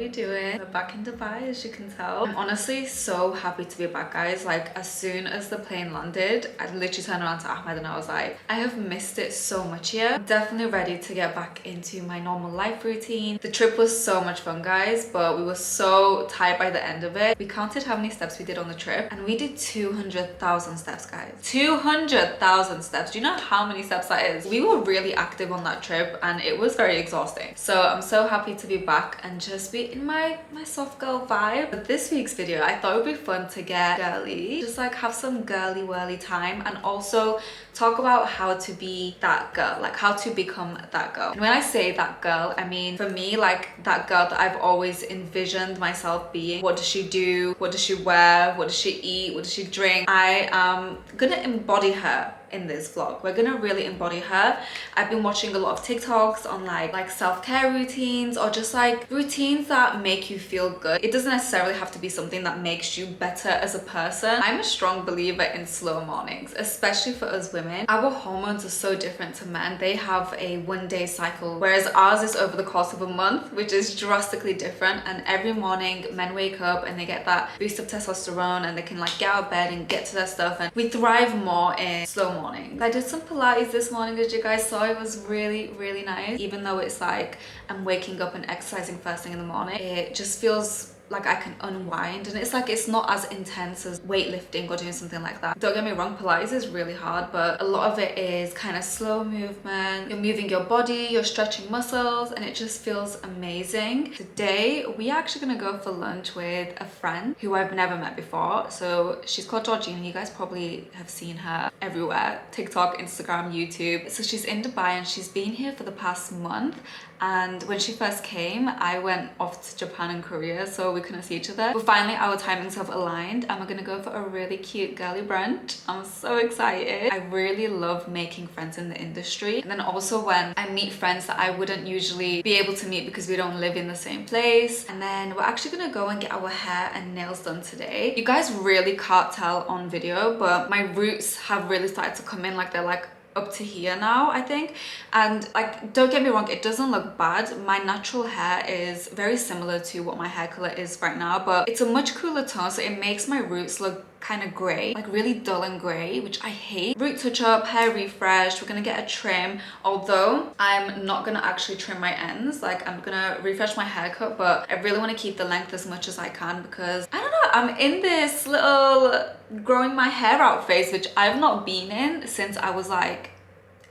we doing? We're back in Dubai, as you can tell. I'm honestly so happy to be back, guys. Like, as soon as the plane landed, I literally turned around to Ahmed and I was like, I have missed it so much here. I'm definitely ready to get back into my normal life routine. The trip was so much fun, guys, but we were so tired by the end of it. We counted how many steps we did on the trip, and we did 200,000 steps, guys. 200,000 steps. Do you know how many steps that is? We were really active on that trip, and it was very exhausting. So I'm so happy to be back and just be in my soft girl vibe. But this week's video, I thought it would be fun to get girly, just like have some girly whirly time, and also talk about how to be that girl, like how to become that girl. And when I say that girl, I mean, for me, like that girl that I've always envisioned myself being. What does she do? What does she wear? What does she eat? What does she drink? I am gonna embody her in this vlog. We're gonna really embody her. I've been watching a lot of TikToks on like self-care routines, or just like routines that make you feel good. It doesn't necessarily have to be something that makes you better as a person. I'm a strong believer in slow mornings, especially for us women. Our hormones are so different to men. They have a 1-day cycle, whereas ours is over the course of a month, which is drastically different. And every morning men wake up and they get that boost of testosterone, and they can like get out of bed and get to their stuff, and we thrive more in slow mornings. I did some Pilates this morning, as you guys saw. It was really nice. Even though it's like I'm waking up and exercising first thing in the morning, it just feels like I can unwind, and it's like it's not as intense as weightlifting or doing something like that. Don't get me wrong, Pilates is really hard, but a lot of it is kind of slow movement. You're moving your body, you're stretching muscles, and it just feels amazing. Today we are actually gonna go for lunch with a friend who I've never met before. So she's called Georgina. You guys probably have seen her everywhere: TikTok, Instagram, YouTube. So she's in Dubai, and she's been here for the past month. And when she first came, I went off to Japan and Korea, so we couldn't see each other. But finally our timings have aligned, and we're gonna go for a really cute girly brunch. I'm so excited. I really love making friends in the industry, and then also when I meet friends that I wouldn't usually be able to meet because we don't live in the same place. And then we're actually gonna go and get our hair and nails done today. You guys really can't tell on video, but my roots have really started to come in. Like, they're like up to here now, I think. And like, don't get me wrong, it doesn't look bad. My natural hair is very similar to what my hair color is right now, but it's a much cooler tone, so it makes my roots look kind of gray, like really dull and gray, which I hate. Root touch up, hair refresh. We're gonna get a trim, although I'm not gonna actually trim my ends. Like, I'm gonna refresh my haircut, but I really want to keep the length as much as I can, because I don't know, I'm in this little growing my hair out phase, which I've not been in since I was like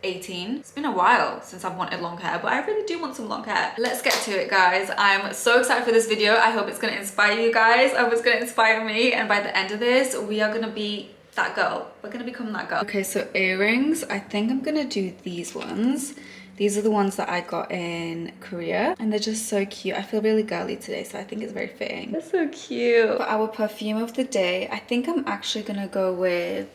18. It's been a while since I've wanted long hair, but I really do want some long hair. Let's get to it, guys. I'm so excited for this video. I hope it's gonna inspire you guys. I hope it's gonna inspire me, and by the end of this, we are gonna be that girl. We're gonna become that girl. Okay, so earrings, I think I'm gonna do these ones. These are the ones that I got in Korea, and they're just so cute. I feel really girly today, so I think it's very fitting. They're so cute. For our perfume of the day, I think I'm actually gonna go with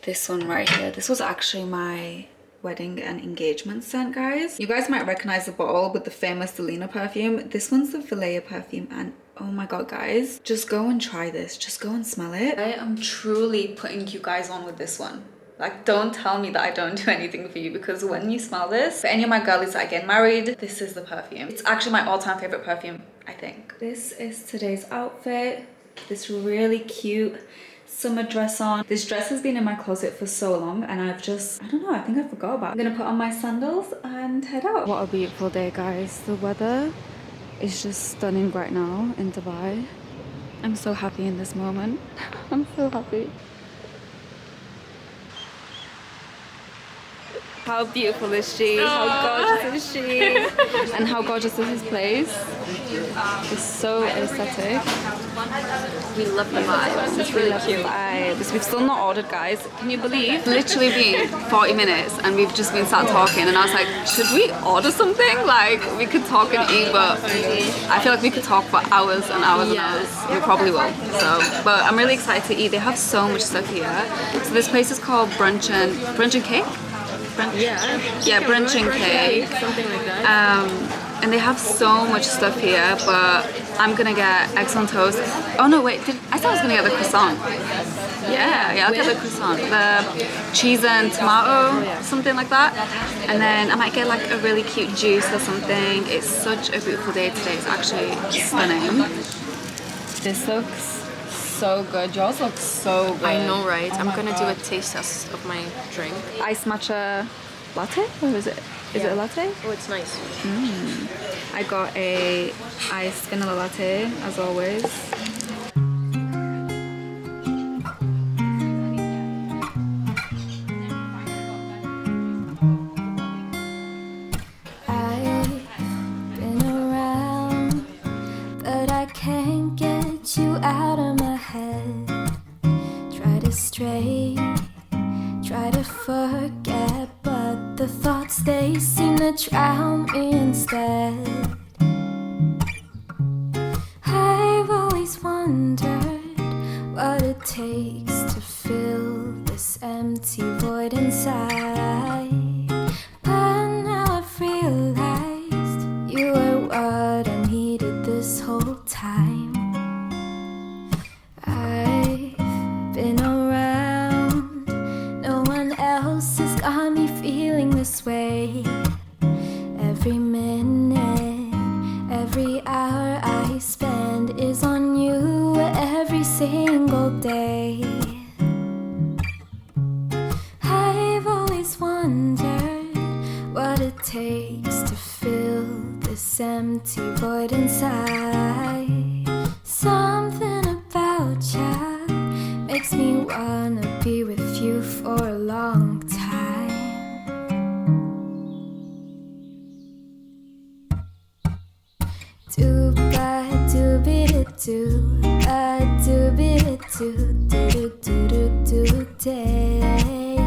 this one right here. This was actually my wedding and engagement scent, guys. You guys might recognize the bottle with the famous Selena perfume. This one's the Vallejo perfume, and oh my god, guys, just go and try this. Just go and smell it. I am truly putting you guys on with this one. Like, don't tell me that I don't do anything for you, because when you smell this, for any of my girlies that get married, this is the perfume. It's actually my all-time favorite perfume, I think. This is today's outfit. This really cute summer dress on. This dress has been in my closet for so long, and I've just, I don't know, I think I forgot about it. I'm gonna put on my sandals and head out. What a beautiful day, guys. The weather is just stunning right now in Dubai. I'm so happy in this moment. I'm so happy. How beautiful is she? How gorgeous is she? And how gorgeous is this place? It's so aesthetic. We love the vibes. It's really cute. Vibes. We've still not ordered, guys. Can you believe? It's literally been 40 minutes and we've just been sat talking, and I was like, should we order something? Like, we could talk and eat, but I feel like we could talk for hours and hours and hours. We probably will. So, but I'm really excited to eat. They have so much stuff here. So this place is called Brunch and Cake? Yeah, brunch and cake. Something like that. And they have so much stuff here, but I'm gonna get eggs on toast. Oh no, wait, I thought I was gonna get the croissant. Yeah, I'll get the croissant. The cheese and tomato, something like that. And then I might get like a really cute juice or something. It's such a beautiful day today. It's actually stunning. This looks so good. Yours looks so good. I know, right? Oh I'm my gonna God. do a taste test of my drink. Iced matcha latte? Or is it? Is it a latte? Oh, it's nice. I got a iced vanilla latte, as always. I've been around, but I can't get you out of my head. Try to stray, try to forget, but the thoughts, they seem to drown me instead. I've always wondered what it takes to fill this empty void inside. But now I've realized you were what I needed this whole time. I've been around, no one else has got me feeling this way. Every minute, every hour I spend is on you every single day. I've always wondered what it takes to fill this empty void inside. Something about you makes me wanna be with you for a long time. Do ba do be do ba do be do day.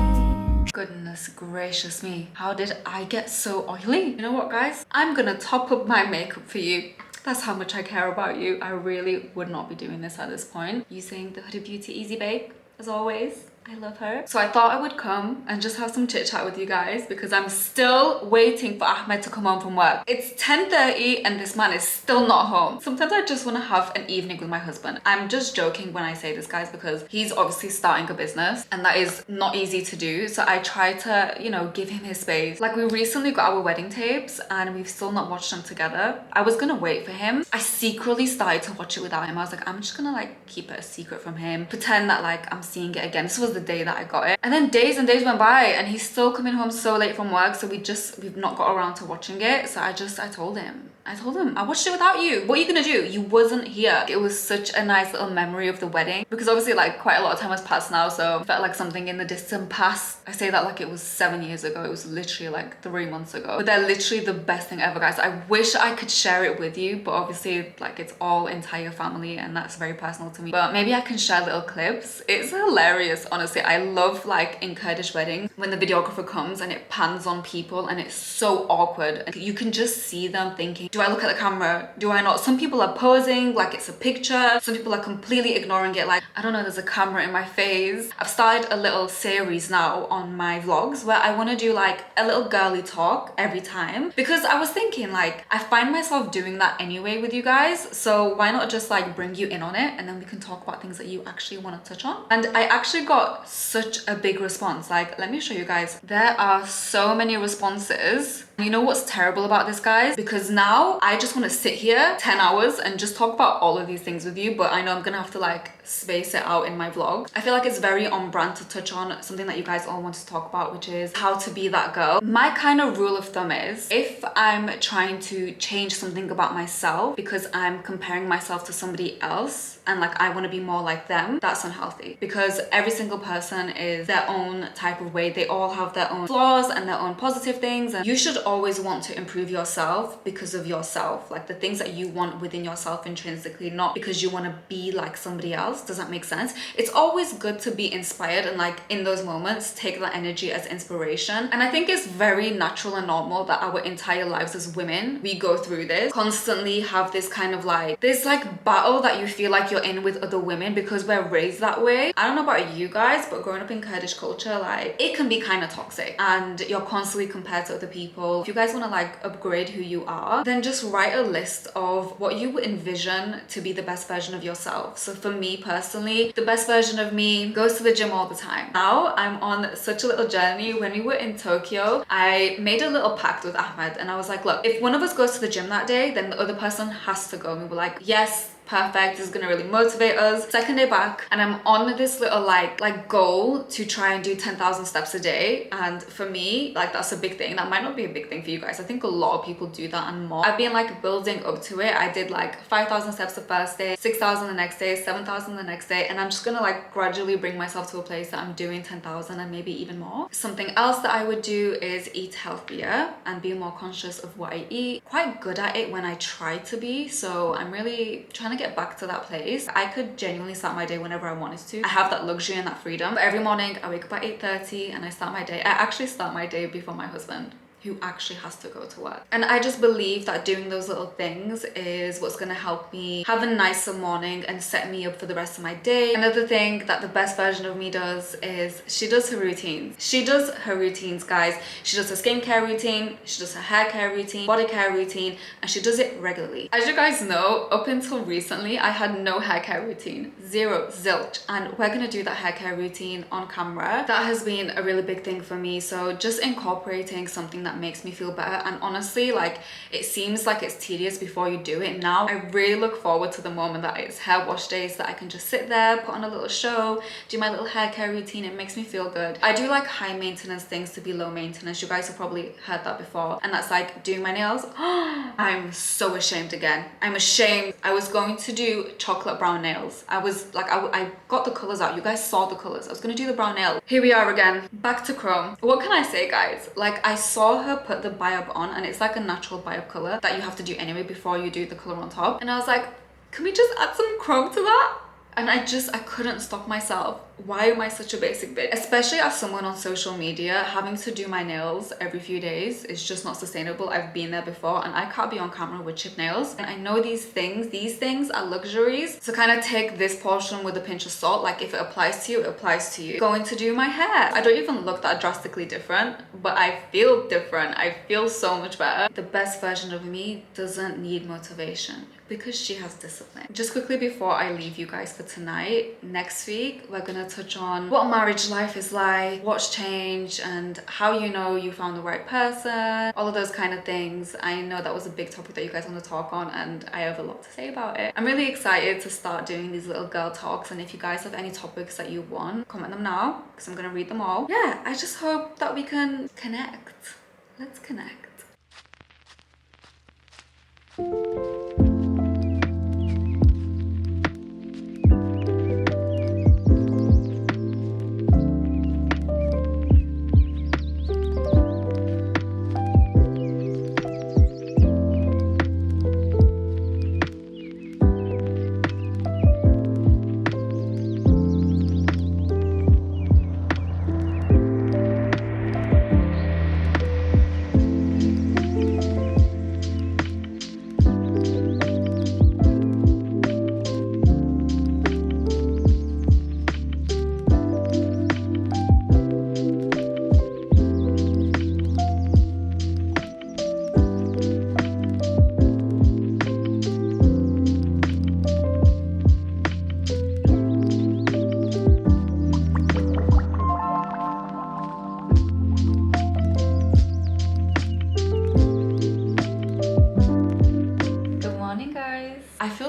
Goodness gracious me, how did I get so oily? You know what, guys? I'm gonna top up my makeup for you. That's how much I care about you. I really would not be doing this at this point. Using the Huda Beauty Easy Bake, as always. I love her. So I thought I would come and just have some chit chat with you guys because I'm still waiting for Ahmed to come home from work. It's 10:30 and this man is still not home. Sometimes I just want to have an evening with my husband. I'm just joking when I say this, guys, because he's obviously starting a business and that is not easy to do. So I try to, you know, give him his space. Like, we recently got our wedding tapes and we've still not watched them together. I was gonna wait for him. I secretly started to watch it without him. I was like, I'm just gonna like keep it a secret from him. Pretend that like I'm seeing it again. This was the day that I got it. And then days and days went by and he's still coming home so late from work. So we've not got around to watching it. So I told him, I watched it without you. What are you gonna do? You wasn't here. It was such a nice little memory of the wedding because obviously like quite a lot of time has passed now. So it felt like something in the distant past. I say that like it was 7 years ago. It was literally like 3 months ago. But they're literally the best thing ever, guys. I wish I could share it with you, but obviously like it's all entire family and that's very personal to me. But maybe I can share little clips. It's hilarious, honestly. I love like in Kurdish weddings when the videographer comes and it pans on people and it's so awkward. And you can just see them thinking, do I look at the camera? Do I not? Some people are posing like it's a picture. Some people are completely ignoring it like, I don't know, there's a camera in my face. I've started a little series now on my vlogs where I want to do like a little girly talk every time because I was thinking like I find myself doing that anyway with you guys, so why not just like bring you in on it and then we can talk about things that you actually want to touch on. And I actually got such a big response. Like, let me show you guys. There are so many responses. You know what's terrible about this, guys? Because now I just want to sit here 10 hours and just talk about all of these things with you, but I know I'm gonna have to like space it out in my vlog. I feel like it's very on brand to touch on something that you guys all want to talk about, which is how to be that girl. My kind of rule of thumb is if I'm trying to change something about myself because I'm comparing myself to somebody else and like I want to be more like them, that's unhealthy because every single person is their own type of way. They all have their own flaws and their own positive things, and you should always want to improve yourself because of yourself, like the things that you want within yourself intrinsically, not because you want to be like somebody else. Does that make sense? It's always good to be inspired and like in those moments take that energy as inspiration. And I think it's very natural and normal that our entire lives as women, we go through this, constantly have this kind of like this like battle that you feel like you're in with other women because we're raised that way. I don't know about you guys, but growing up in Kurdish culture, like it can be kind of toxic and you're constantly compared to other people if you guys want to like upgrade who you are, then just write a list of what you envision to be the best version of yourself. So for me personally, the best version of me goes to the gym all the time. Now I'm on such a little journey. When we were in Tokyo, I made a little pact with Ahmed and I was like, look, if one of us goes to the gym that day, then the other person has to go. And we were like, yes, perfect, this is gonna really motivate us. Second day back, and I'm on this little like goal to try and do 10,000 steps a day. And for me, like, that's a big thing. That might not be a big thing for you guys. I think a lot of people do that and more. I've been like building up to it. I did like 5,000 steps the first day, 6,000 the next day, 7,000 the next day, and I'm just gonna like gradually bring myself to a place that I'm doing 10,000 and maybe even more. Something else that I would do is eat healthier and be more conscious of what I eat. Quite good at it when I try to be, so I'm really trying to get back to that place. I could genuinely start my day whenever I wanted to. I have that luxury and that freedom. But every morning I wake up at 8:30 and I start my day. I actually start my day before my husband, who actually has to go to work. And I just believe that doing those little things is what's gonna help me have a nicer morning and set me up for the rest of my day. Another thing that the best version of me does is she does her routines. She does her routines, guys. She does her skincare routine, she does her hair care routine, body care routine, and she does it regularly. As you guys know, up until recently, I had no hair care routine. Zero, zilch. And we're gonna do that hair care routine on camera. That has been a really big thing for me. So just incorporating something that makes me feel better. And honestly, like, it seems like it's tedious before you do it. Now I really look forward to the moment that it's hair wash day, so that I can just sit there, put on a little show, do my little hair care routine. It makes me feel good. I do like high maintenance things to be low maintenance. You guys have probably heard that before, and that's like doing my nails. I'm so ashamed again. I'm ashamed. I was going to do chocolate brown nails. I was like, I got the colors out. You guys saw the colors. I was gonna do the brown nail. Here we are again, back to chrome. What can I say, guys? Like, I saw her put the biop on, and it's like a natural biop color that you have to do anyway before you do the color on top, and I was like, can we just add some chrome to that? And I couldn't stop myself. Why am I such a basic bitch? Especially as someone on social media, having to do my nails every few days is just not sustainable. I've been there before, and I can't be on camera with chip nails. And I know these things are luxuries. So kind of take this portion with a pinch of salt. Like, if it applies to you, it applies to you. Going to do my hair. I don't even look that drastically different, but I feel different. I feel so much better. The best version of me doesn't need motivation, because she has discipline. Just quickly before I leave you guys for tonight, next week we're gonna touch on what marriage life is like, what's changed, and how you know you found the right person, all of those kind of things. I know that was a big topic that you guys want to talk on, and I have a lot to say about it. I'm really excited to start doing these little girl talks, and if you guys have any topics that you want, comment them now, because I'm gonna read them all. Yeah, I just hope that we can connect. Let's connect.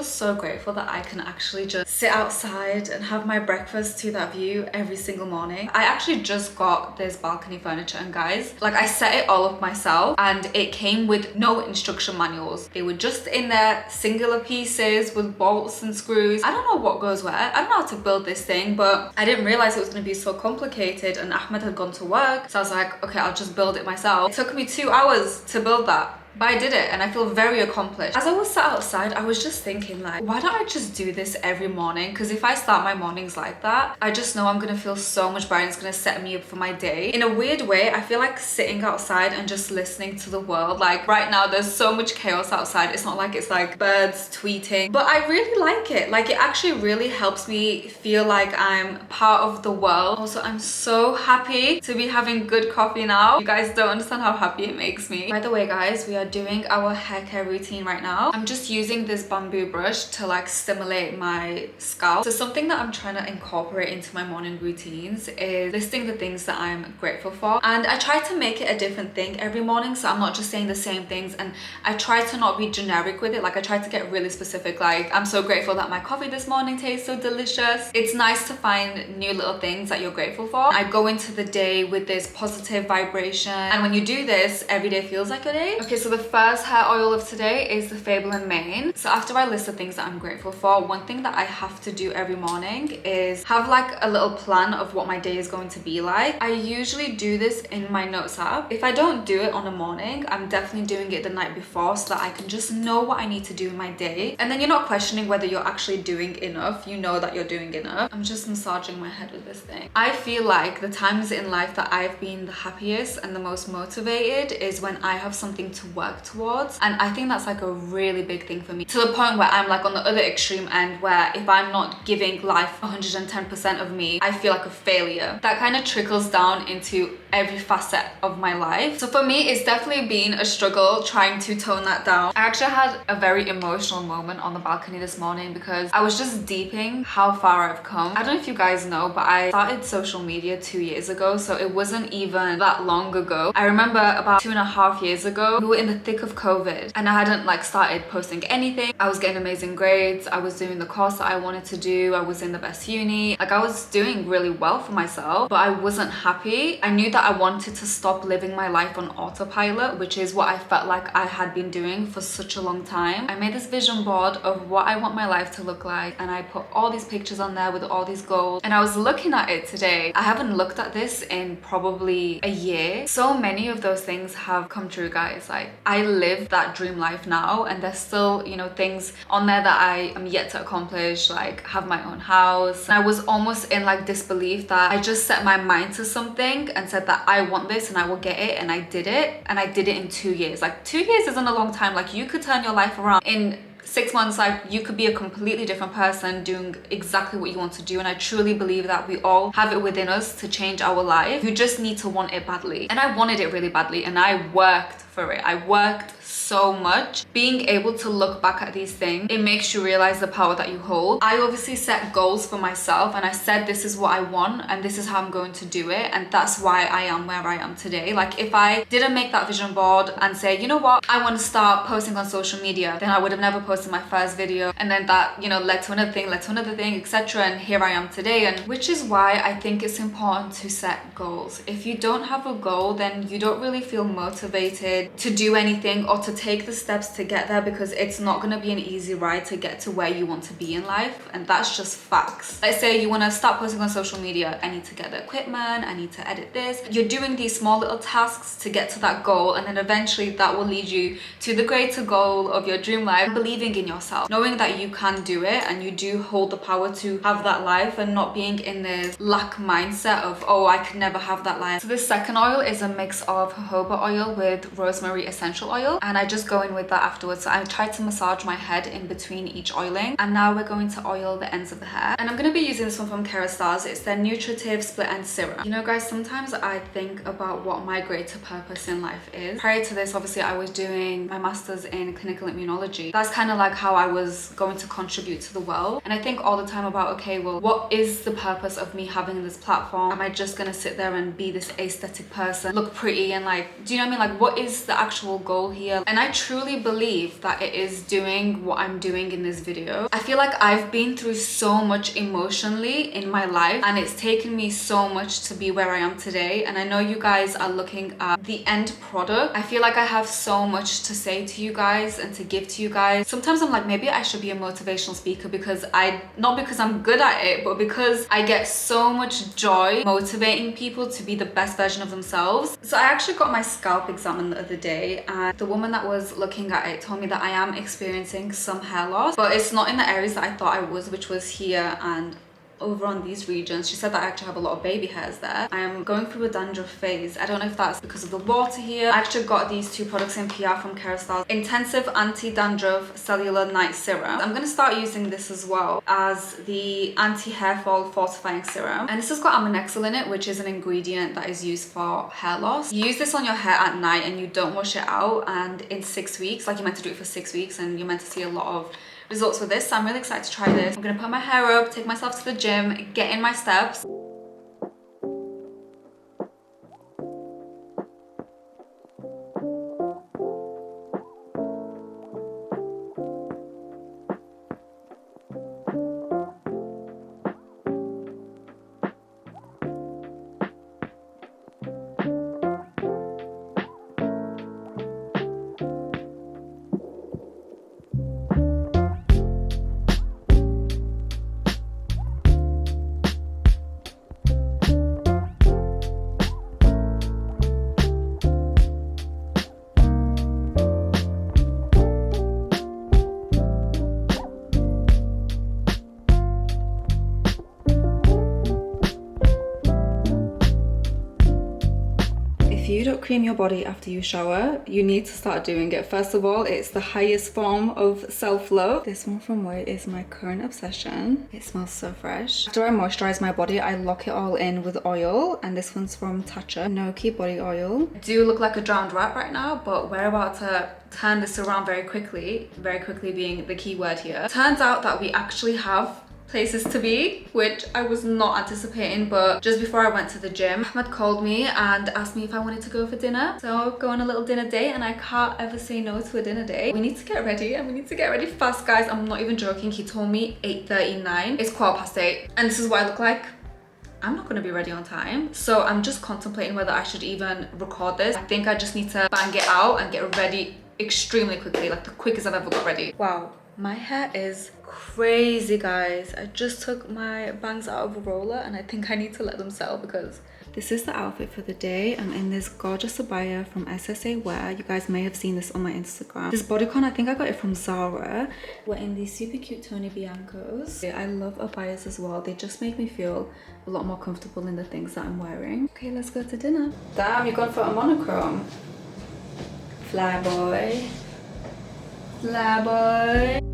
So grateful that I can actually just sit outside and have my breakfast to that view every single morning. I actually just got this balcony furniture, and guys, like, I set it all up myself, and it came with no instruction manuals. They were just in there, singular pieces with bolts and screws. I don't know what goes where. I don't know how to build this thing, but I didn't realize it was going to be so complicated, and Ahmed had gone to work, so I was like, okay, I'll just build it myself. It took me 2 hours to build that. But I did it and I feel very accomplished. As I was sat outside, I was just thinking like, why don't I just do this every morning? Because if I start my mornings like that, I just know I'm gonna feel so much better and it's gonna set me up for my day. In a weird way, I feel like sitting outside and just listening to the world. Like right now, there's so much chaos outside. It's not like it's like birds tweeting, but I really like it. Like it actually really helps me feel like I'm part of the world. Also, I'm so happy to be having good coffee now. You guys don't understand how happy it makes me. By the way, guys, we are doing our hair care routine right now. I'm just using this bamboo brush to like stimulate my scalp. So something that I'm trying to incorporate into my morning routines is listing the things that I'm grateful for, and I try to make it a different thing every morning, so I'm not just saying the same things, and I try to not be generic with it. Like I try to get really specific, like I'm so grateful that my coffee this morning tastes so delicious. It's nice to find new little things that you're grateful for. I go into the day with this positive vibration, and when you do this, every day feels like a day. Okay, so the first hair oil of today is the Fable and Mane. So after I list the things that I'm grateful for, one thing that I have to do every morning is have like a little plan of what my day is going to be like. I usually do this in my notes app. If I don't do it on a morning, I'm definitely doing it the night before so that I can just know what I need to do in my day, and then you're not questioning whether you're actually doing enough. You know that you're doing enough. I'm just massaging my head with this thing. I feel like the times in life that I've been the happiest and the most motivated is when I have something to work towards, and I think that's like a really big thing for me, to the point where I'm like on the other extreme end, where if I'm not giving life 110% of me, I feel like a failure. That kind of trickles down into every facet of my life. So for me, it's definitely been a struggle trying to tone that down. I actually had a very emotional moment on the balcony this morning because I was just deeping how far I've come. I don't know if you guys know, but I started social media 2 years ago, so it wasn't even that long ago. I remember about 2.5 years ago, we were in the thick of COVID and I hadn't like started posting anything. I was getting amazing grades, I was doing the course that I wanted to do, I was in the best uni, like I was doing really well for myself, but I wasn't happy. I knew that I wanted to stop living my life on autopilot, which is what I felt like I had been doing for such a long time. I made this vision board of what I want my life to look like, and I put all these pictures on there with all these goals, and I was looking at it today. I haven't looked at this in probably a year. So many of those things have come true, guys. Like I live that dream life now, and there's still, you know, things on there that I am yet to accomplish, like have my own house. And I was almost in like disbelief that I just set my mind to something and said that I want this and I will get it, and I did it, and I did it in 2 years. Like 2 years isn't a long time. Like you could turn your life around in 6 months. Like you could be a completely different person doing exactly what you want to do, and I truly believe that we all have it within us to change our life. You just need to want it badly, and I wanted it really badly, and I worked for it. I worked so much. Being able to look back at these things, it makes you realize the power that you hold. I obviously set goals for myself, and I said this is what I want and this is how I'm going to do it, and that's why I am where I am today. Like if I didn't make that vision board and say, you know what, I want to start posting on social media, then I would have never posted my first video, and then that, you know, led to another thing, etc., and here I am today. And which is why I think it's important to set goals. If you don't have a goal, then you don't really feel motivated to do anything or to take the steps to get there, because it's not going to be an easy ride to get to where you want to be in life, and that's just facts. Let's say you want to start posting on social media. I need to get the equipment, I need to edit this. You're doing these small little tasks to get to that goal, and then eventually that will lead you to the greater goal of your dream life. Believing in yourself, knowing that you can do it and you do hold the power to have that life, and not being in this lack mindset of, oh, I could never have that life. So this second oil is a mix of jojoba oil with rosemary essential oil, and I just go in with that afterwards. So I try to massage my head in between each oiling, and now we're going to oil the ends of the hair. And I'm going to be using this one from Kerastars. It's their nutritive split end serum. You know guys, sometimes I think about what my greater purpose in life is. Prior to this, obviously I was doing my master's in clinical immunology. That's kind of like how I was going to contribute to the world, and I think all the time about, okay, well, what is the purpose of me having this platform? Am I just gonna sit there and be this aesthetic person, look pretty, and like, do you know what I mean? Like, what is the actual goal here? And I truly believe that it is doing what I'm doing in this video. I feel like I've been through so much emotionally in my life, and it's taken me so much to be where I am today. And I know you guys are looking at the end product. I feel like I have so much to say to you guys and to give to you guys. Sometimes I'm like, maybe I should be a motivational speaker, because not because I'm good at it, but because I get so much joy motivating people to be the best version of themselves. So I actually got my scalp examined the other day, and the woman woman that was looking at it told me that I am experiencing some hair loss, but it's not in the areas that I thought I was, which was here and over on these regions. She said that I actually have a lot of baby hairs there. I am going through a dandruff phase. I don't know if that's because of the water here. I actually got these two products in PR from Kerastase. Intensive Anti-Dandruff Cellular Night Serum. I'm going to start using this as well as the anti-hair fall fortifying serum. And this has got aminexil in it, which is an ingredient that is used for hair loss. You use this on your hair at night and you don't wash it out, and in 6 weeks, like you're meant to do it for 6 weeks, and you're meant to see a lot of results with this. So I'm really excited to try this. I'm gonna put my hair up, take myself to the gym, get in my steps. You don't cream your body after you shower, you need to start doing it. First of all, it's the highest form of self-love. This one from Way is my current obsession. It smells so fresh. After I moisturize my body, I lock it all in with oil, and this one's from Tatcha Noki body oil. I do look like a drowned rat right now, but we're about to turn this around very quickly being the key word here. Turns out that we actually have places to be, which I was not anticipating, but just before I went to the gym, Ahmed called me and asked me if I wanted to go for dinner. So go on a little dinner date, and I can't ever say no to a dinner date. We need to get ready, and we need to get ready fast, guys. I'm not even joking. He told me 8:39. It's 8:15, and this is what I look like. I'm not gonna be ready on time. So I'm just contemplating whether I should even record this. I think I just need to bang it out and get ready extremely quickly, like the quickest I've ever got ready. Wow. My hair is crazy, guys. I just took my bangs out of a roller and I think I need to let them settle because this is the outfit for the day. I'm in this gorgeous abaya from SSA Wear. You guys may have seen this on my Instagram. This bodycon, I think I got it from Zara. We're in these super cute Tony Biancos. I love abayas as well. They just make me feel a lot more comfortable in the things that I'm wearing. Okay, let's go to dinner. Damn, you've gone for a monochrome. Fly boy. Fly boy.